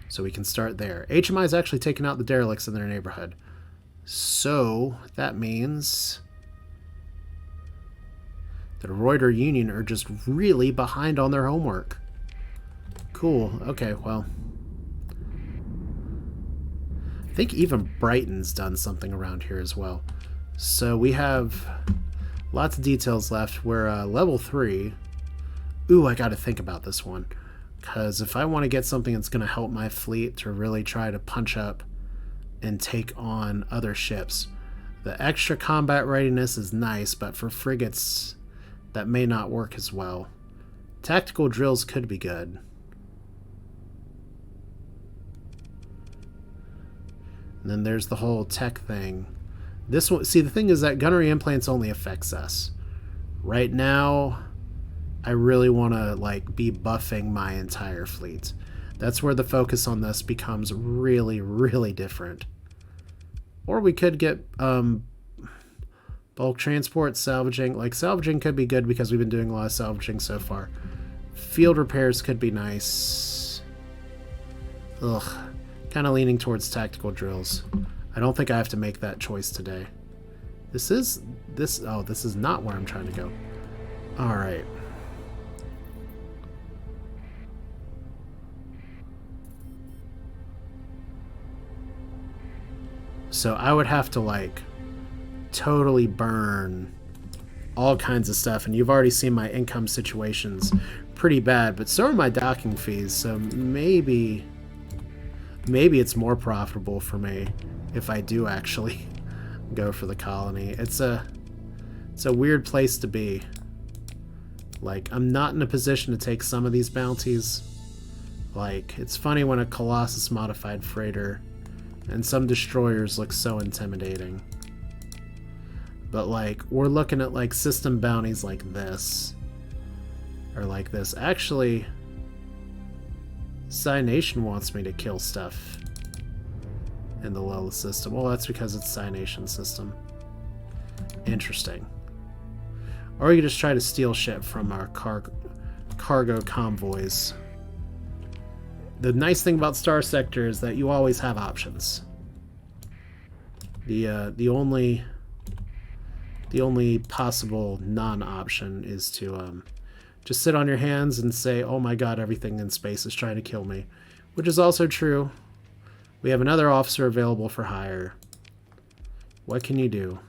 So we can start there. HMI is actually taking out the derelicts in their neighborhood. So that means the Roider Union are just really behind on their homework. Cool. Okay, well. I think even Brighton's done something around here as well. So we have lots of details left. We're level 3. Ooh, I gotta think about this one. Because if I want to get something that's going to help my fleet to really try to punch up and take on other ships, the extra combat readiness is nice, but for frigates, that may not work as well. Tactical drills could be good. And then there's the whole tech thing. This one, see, the thing is that gunnery implants only affects us. Right now, I really want to like be buffing my entire fleet. That's where the focus on this becomes really, really different. Or we could get bulk transport, salvaging. Like salvaging could be good because we've been doing a lot of salvaging so far. Field repairs could be nice. Ugh, kind of leaning towards tactical drills. I don't think I have to make that choice today. This is not where I'm trying to go. All right. So I would have to like totally burn all kinds of stuff, and you've already seen my income situation's pretty bad, but so are my docking fees, so maybe it's more profitable for me if I do actually go for the colony. It's a weird place to be. Like, I'm not in a position to take some of these bounties. Like, it's funny when a Colossus modified freighter and some destroyers look so intimidating. But like, we're looking at like system bounties like this. Or like this. Actually, Cynation wants me to kill stuff in the Lilith system. Well, that's because it's Cynation system. Interesting. Or you could just try to steal shit from our cargo convoys. The nice thing about Starsector is that you always have options. The only possible non-option is to just sit on your hands and say, "Oh my God, everything in space is trying to kill me," which is also true. We have another officer available for hire. What can you do?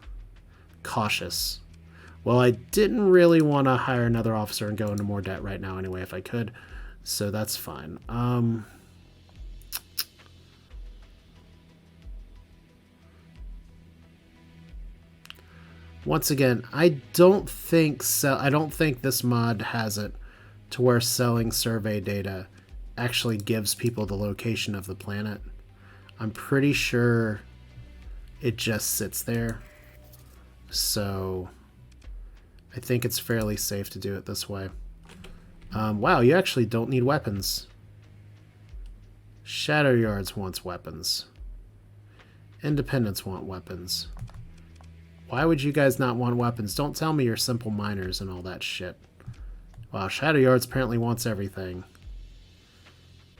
Cautious. Well, I didn't really want to hire another officer and go into more debt right now anyway if I could. So that's fine. Once again, I don't think this mod has it to where selling survey data actually gives people the location of the planet. I'm pretty sure it just sits there. So I think it's fairly safe to do it this way. Wow, you actually don't need weapons. Shadow Yards wants weapons. Independents want weapons. Why would you guys not want weapons? Don't tell me you're simple miners and all that shit. Wow, Shadow Yards apparently wants everything.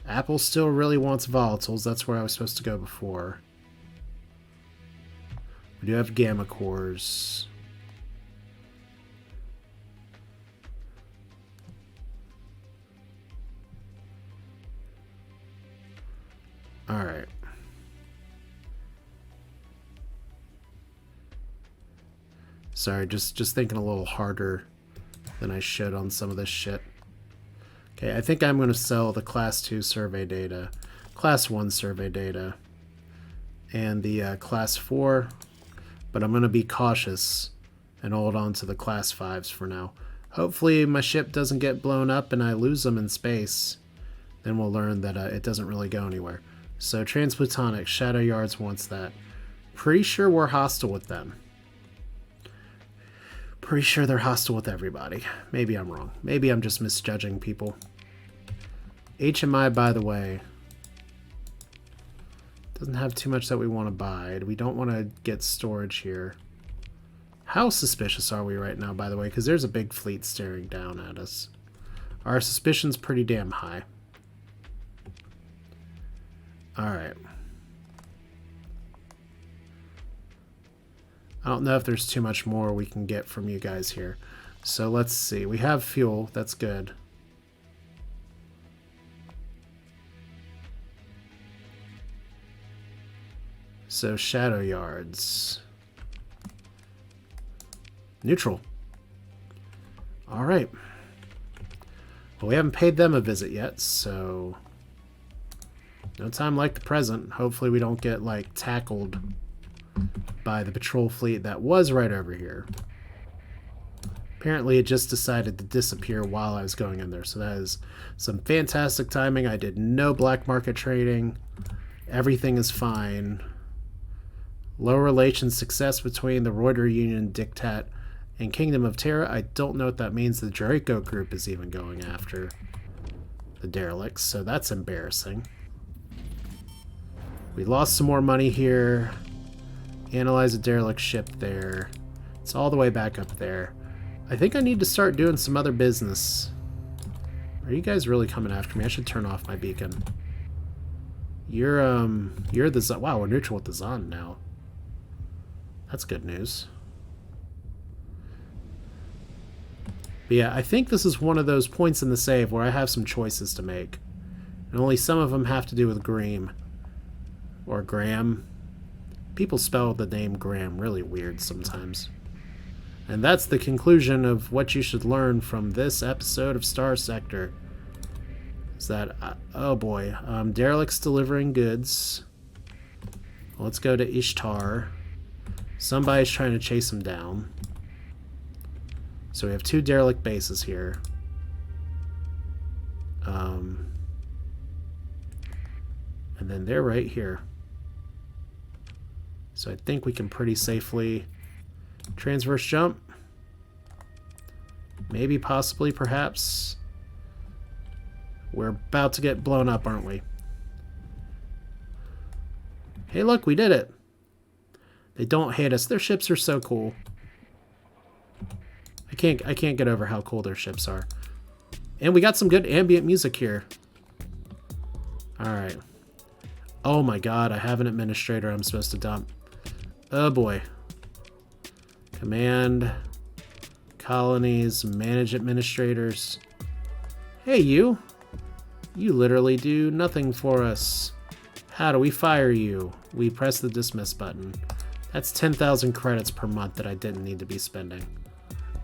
Apple still really wants volatiles. That's where I was supposed to go before. We do have gamma cores. Alright. Sorry, just thinking a little harder than I should on some of this shit. Okay, I think I'm going to sell the Class 2 survey data, Class 1 survey data, and the Class 4, but I'm going to be cautious and hold on to the Class 5s for now. Hopefully my ship doesn't get blown up and I lose them in space. Then we'll learn that it doesn't really go anywhere. So Transplutonic, Shadow Yards wants that. Pretty sure we're hostile with them. Pretty sure they're hostile with everybody. Maybe I'm wrong. Maybe I'm just misjudging people. HMI, by the way, doesn't have too much that we want to buy. We don't want to get storage here. How suspicious are we right now, by the way? Because there's a big fleet staring down at us. Our suspicion's pretty damn high. Alright. I don't know if there's too much more we can get from you guys here. So let's see. We have fuel. That's good. So Shadow Yards. Neutral. Alright. Well, we haven't paid them a visit yet, so no time like the present. Hopefully we don't get, like, tackled by the patrol fleet that was right over here. Apparently it just decided to disappear while I was going in there, so that is some fantastic timing. I did no black market trading. Everything is fine. Low relation success between the Roider Union, Diktat, and Kingdom of Terra. I don't know what that means. The Draco group is even going after the Derelicts, so that's embarrassing. We lost some more money here. Analyze a derelict ship there. It's all the way back up there. I think I need to start doing some other business. Are you guys really coming after me? I should turn off my beacon. You're the Zon. Wow, we're neutral with the Zon now. That's good news. But yeah, I think this is one of those points in the save where I have some choices to make. And only some of them have to do with Graham. Or Graham. People spell the name Graham really weird sometimes. And that's the conclusion of what you should learn from this episode of Starsector. Is that, oh boy, Derelict's delivering goods. Let's go to Ishtar. Somebody's trying to chase him down. So we have 2 derelict bases here. And then they're right here. So I think we can pretty safely transverse jump. Maybe, possibly, perhaps. We're about to get blown up, aren't we? Hey, look, we did it. They don't hate us. Their ships are so cool. I can't get over how cool their ships are. And we got some good ambient music here. Alright. Oh my god, I have an administrator I'm supposed to dump. Oh boy. Command. Colonies. Manage administrators. Hey, you. You literally do nothing for us. How do we fire you? We press the dismiss button. That's 10,000 credits per month that I didn't need to be spending.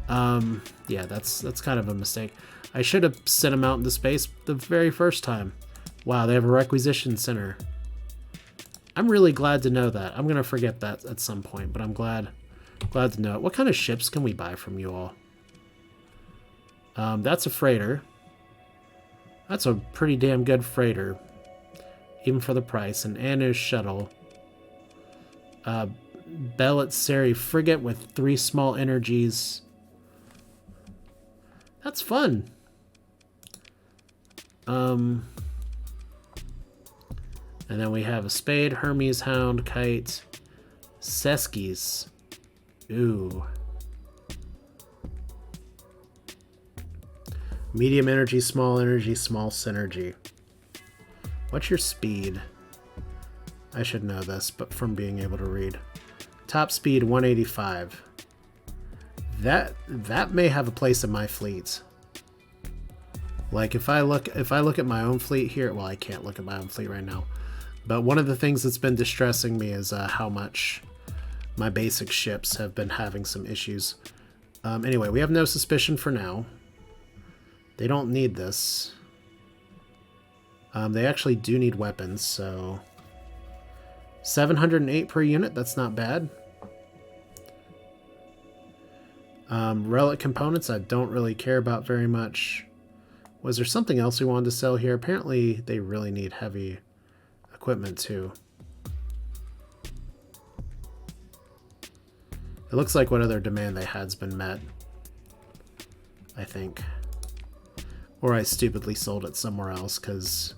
Yeah, that's kind of a mistake. I should have sent them out into space the very first time. Wow, they have a requisition center. I'm really glad to know that. I'm gonna forget that at some point, but I'm glad to know it. What kind of ships can we buy from you all? That's a freighter. That's a pretty damn good freighter, even for the price. An Anu shuttle. Belitseri frigate with 3 small energies. That's fun. And then we have a Spade, Hermes, Hound, Kite, Seskies. Ooh. Medium energy, small synergy. What's your speed? I should know this, but from being able to read. Top speed 185. That may have a place in my fleet. Like if I look at my own fleet here, well, I can't look at my own fleet right now. But one of the things that's been distressing me is how much my basic ships have been having some issues. Anyway, we have no suspicion for now. They don't need this. They actually do need weapons, so 708 per unit, that's not bad. Relic components I don't really care about very much. Was there something else we wanted to sell here? Apparently they really need heavy equipment too. It looks like what other demand they had's been met, I think. Or I stupidly sold it somewhere else because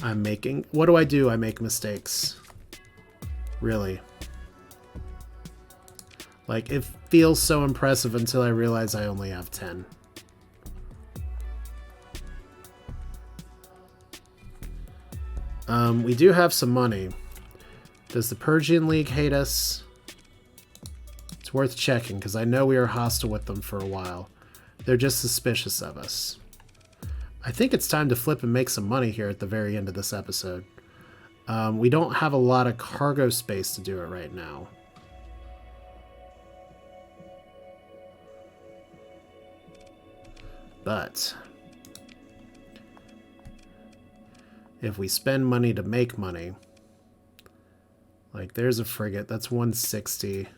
I'm making... What do? I make mistakes. Really. Like, it feels so impressive until I realize I only have 10. We do have some money. Does the Persian League hate us? It's worth checking, because I know we were hostile with them for a while. They're just suspicious of us. I think it's time to flip and make some money here at the very end of this episode. We don't have a lot of cargo space to do it right now. But if we spend money to make money, like there's a frigate, that's 160.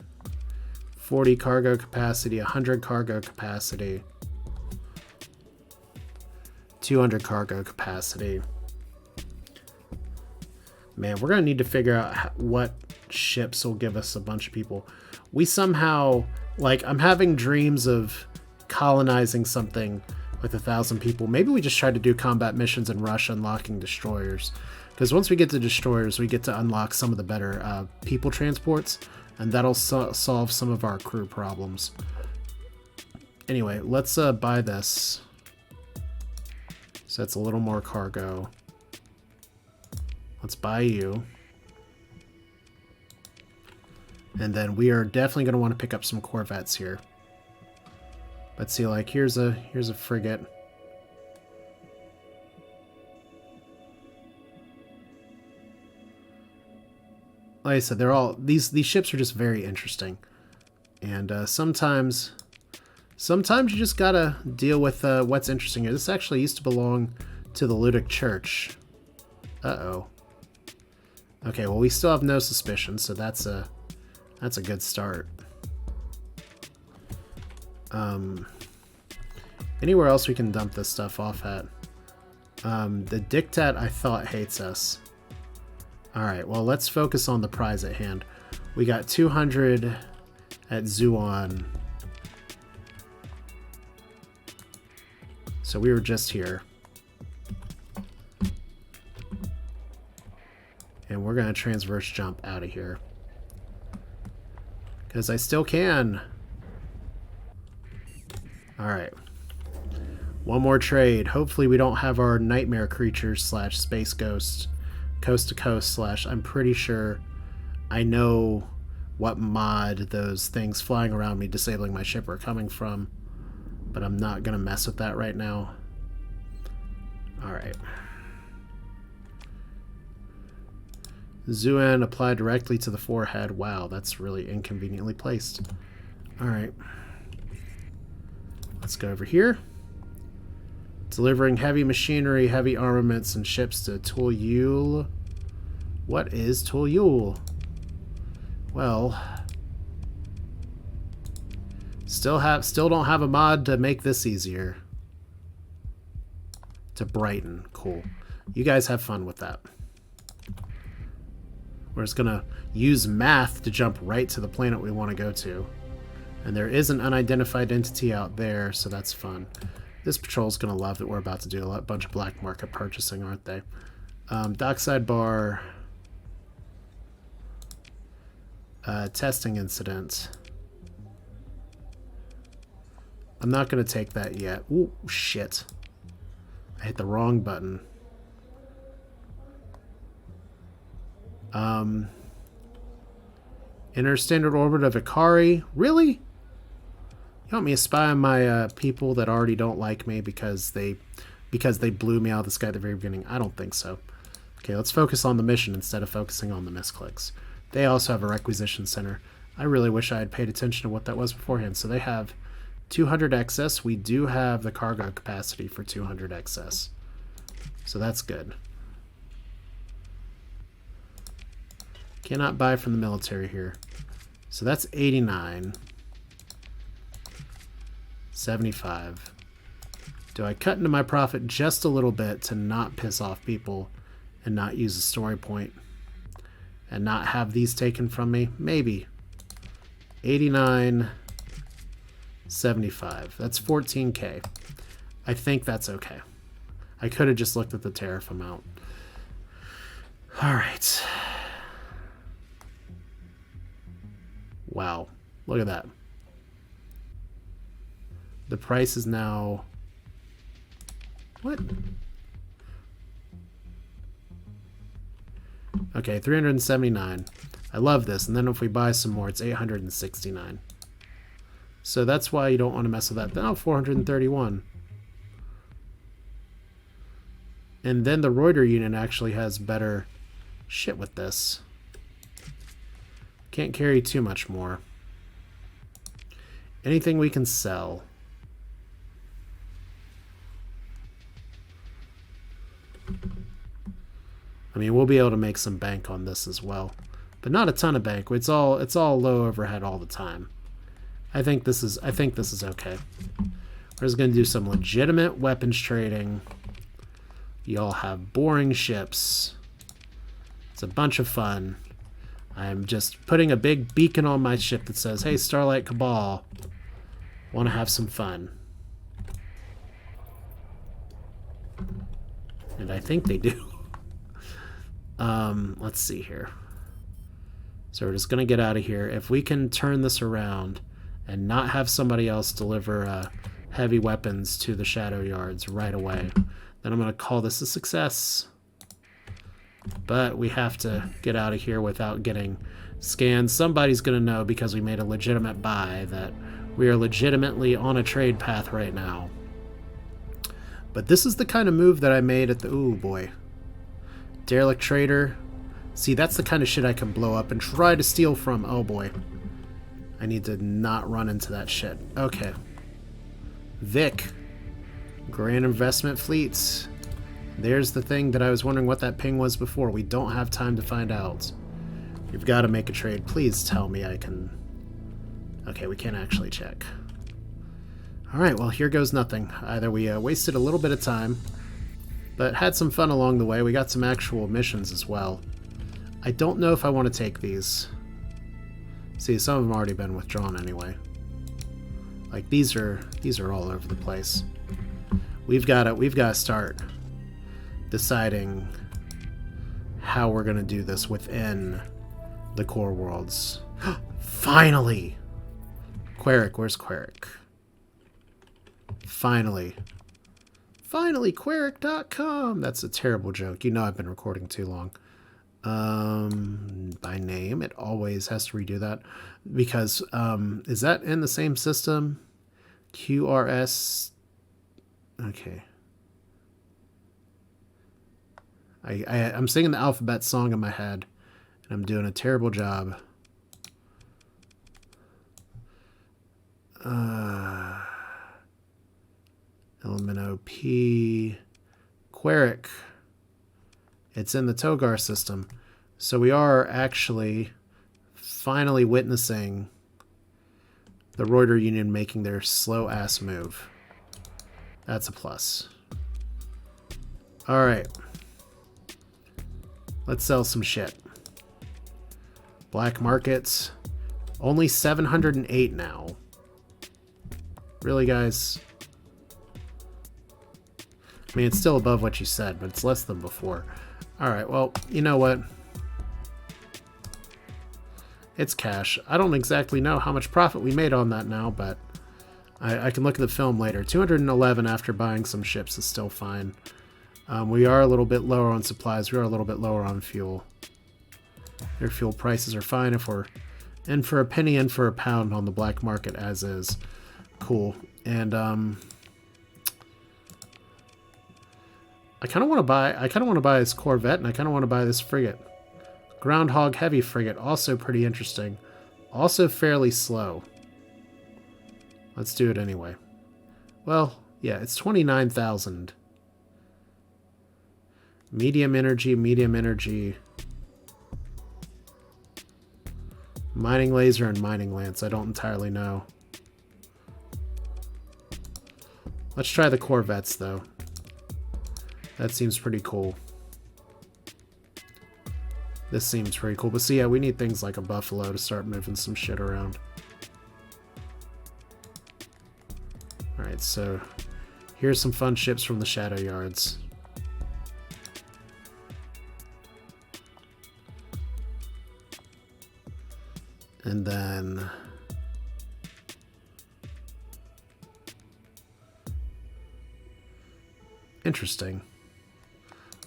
40 cargo capacity, 100 cargo capacity, 200 cargo capacity. Man, we're going to need to figure out what ships will give us a bunch of people. We somehow, like, I'm having dreams of colonizing something with 1,000 people. Maybe we just try to do combat missions and rush unlocking destroyers. Because once we get to destroyers, we get to unlock some of the better people transports, and that'll solve some of our crew problems. Anyway, let's buy this. So that's a little more cargo. Let's buy you. And then we are definitely going to want to pick up some corvettes here. Let's see, like, here's a frigate. Like I said, they're all these ships are just very interesting. And sometimes you just gotta deal with what's interesting here. This actually used to belong to the Ludic Church. Uh-oh. Okay, well, we still have no suspicion, so that's a good start. Anywhere else we can dump this stuff off at? The Dictat, I thought, hates us. Alright, well, let's focus on the prize at hand. We got 200 at Zuon. So we were just here. And we're going to transverse jump out of here. Because I still can. Alright. One more trade. Hopefully we don't have our nightmare creatures / space ghosts coast to coast / I'm pretty sure I know what mod those things flying around me disabling my ship are coming from. But I'm not going to mess with that right now. Alright. Zuan applied directly to the forehead. Wow, that's really inconveniently placed. Alright. Let's go over here. Delivering heavy machinery, heavy armaments, and ships to Tulyul. What is Tulyul? Well, still don't have a mod to make this easier. To brighten. Cool. You guys have fun with that. We're just gonna use math to jump right to the planet we want to go to. And there is an unidentified entity out there, so that's fun. This patrol's gonna love that we're about to do a bunch of black market purchasing, aren't they? Dockside bar. Testing incident. I'm not gonna take that yet. Ooh, shit. I hit the wrong button. Inner standard orbit of Ikari. Really? You want me to spy on my people that already don't like me because they blew me out of the sky at the very beginning? I don't think so. Okay, let's focus on the mission instead of focusing on the misclicks. They also have a requisition center. I really wish I had paid attention to what that was beforehand. So they have 200 excess. We do have the cargo capacity for 200 excess. So that's good. Cannot buy from the military here. So that's 89. 75. Do I cut into my profit just a little bit to not piss off people and not use a story point and not have these taken from me? Maybe. 89.75. That's 14k. I think that's okay. I could have just looked at the tariff amount. All right. Wow. Look at that. The price is now... What? Okay, 379. I love this. And then if we buy some more, it's 869. So that's why you don't want to mess with that. Then 431. And then the Roider Union actually has better shit with this. Can't carry too much more. Anything we can sell. I mean, we'll be able to make some bank on this as well, but not a ton of bank. It's all low overhead all the time. I think this is okay. We're just gonna do some legitimate weapons trading. Y'all have boring ships. It's a bunch of fun. I'm just putting a big beacon on my ship that says, "Hey, Starlight Cabal, want to have some fun?" And I think they do. Let's see here. So we're just going to get out of here. If we can turn this around and not have somebody else deliver heavy weapons to the Shadow Yards right away, then I'm going to call this a success. But we have to get out of here without getting scanned. Somebody's going to know because we made a legitimate buy that we are legitimately on a trade path right now. But this is the kind of move that I made at the... Ooh, boy. Derelict Trader. See, that's the kind of shit I can blow up and try to steal from. Oh, boy. I need to not run into that shit. Okay. Vic. Grand Investment Fleets. There's the thing that I was wondering what that ping was before. We don't have time to find out. You've got to make a trade. Please tell me I can... Okay, we can't actually check. Alright, well, here goes nothing. Either we wasted a little bit of time, but had some fun along the way. We got some actual missions as well. I don't know if I want to take these. See, some of them already been withdrawn anyway. Like, these are all over the place. We've got to start deciding how we're going to do this within the core worlds. Finally! Queric, where's Queric? Finally, Queric.com. That's a terrible joke. You know I've been recording too long. By name, it always has to redo that. Because, is that in the same system? QRS... Okay. I'm singing the alphabet song in my head, and I'm doing a terrible job. Element OP. Queric. It's in the Togar system. So we are actually finally witnessing the Roider Union making their slow-ass move. That's a plus. Alright. Let's sell some shit. Black markets. Only 708 now. Really, guys? I mean, it's still above what you said, but it's less than before. Alright, well, you know what? It's cash. I don't exactly know how much profit we made on that now, but I can look at the film later. 211 after buying some ships is still fine. We are a little bit lower on supplies. We are a little bit lower on fuel. Their fuel prices are fine if we're in for a penny, in for a pound on the black market as is. Cool. And I kind of want to buy this Corvette, and I kind of want to buy this frigate. Groundhog Heavy Frigate, also pretty interesting. Also fairly slow. Let's do it anyway. Well, yeah, it's 29,000. Medium energy. Mining laser and mining lance. I don't entirely know. Let's try the Corvettes, though. That seems pretty cool. This seems pretty cool. But see, yeah, we need things like a buffalo to start moving some shit around. Alright, so here's some fun ships from the Shadow Yards. And then interesting.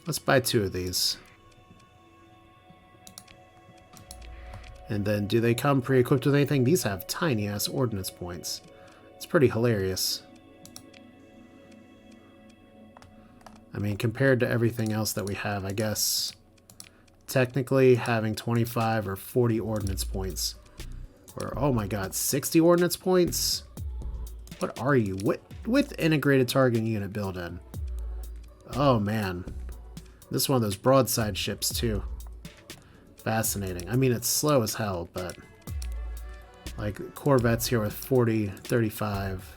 Let's buy 2 of these. And then do they come pre-equipped with anything? These have tiny ass ordnance points. It's pretty hilarious. I mean, compared to everything else that we have, I guess technically having 25 or 40 ordnance points, or oh my god, 60 ordnance points? What are you? With integrated targeting unit build-in. Oh man. This is one of those broadside ships too. Fascinating. I mean, it's slow as hell, but like Corvettes here with 40, 35.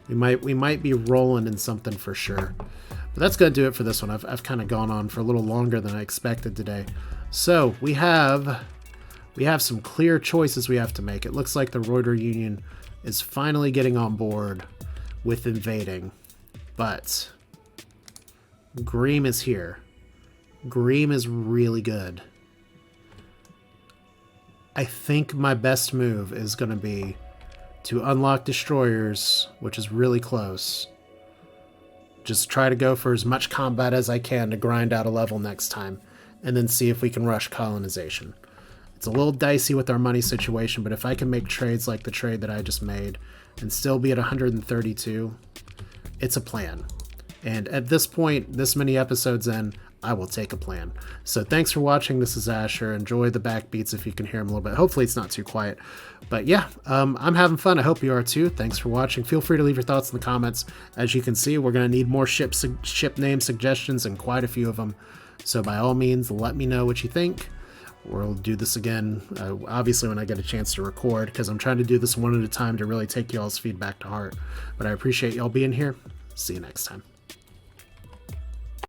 We might be rolling in something for sure. But that's going to do it for this one. I've kind of gone on for a little longer than I expected today. So we have some clear choices we have to make. It looks like the Roider Union is finally getting on board with invading. But Greem is here. Greem is really good. I think my best move is going to be to unlock destroyers, which is really close. Just try to go for as much combat as I can to grind out a level next time, and then see if we can rush colonization. It's a little dicey with our money situation, but if I can make trades like the trade that I just made and still be at 132, it's a plan. And at this point, this many episodes in, I will take a plan. So thanks for watching. This is Asher. Enjoy the backbeats if you can hear them a little bit. Hopefully it's not too quiet. But yeah, I'm having fun. I hope you are too. Thanks for watching. Feel free to leave your thoughts in the comments. As you can see, we're going to need more ship name suggestions and quite a few of them. So by all means, let me know what you think. We'll do this again, obviously when I get a chance to record, because I'm trying to do this one at a time to really take y'all's feedback to heart. But I appreciate y'all being here. See you next time.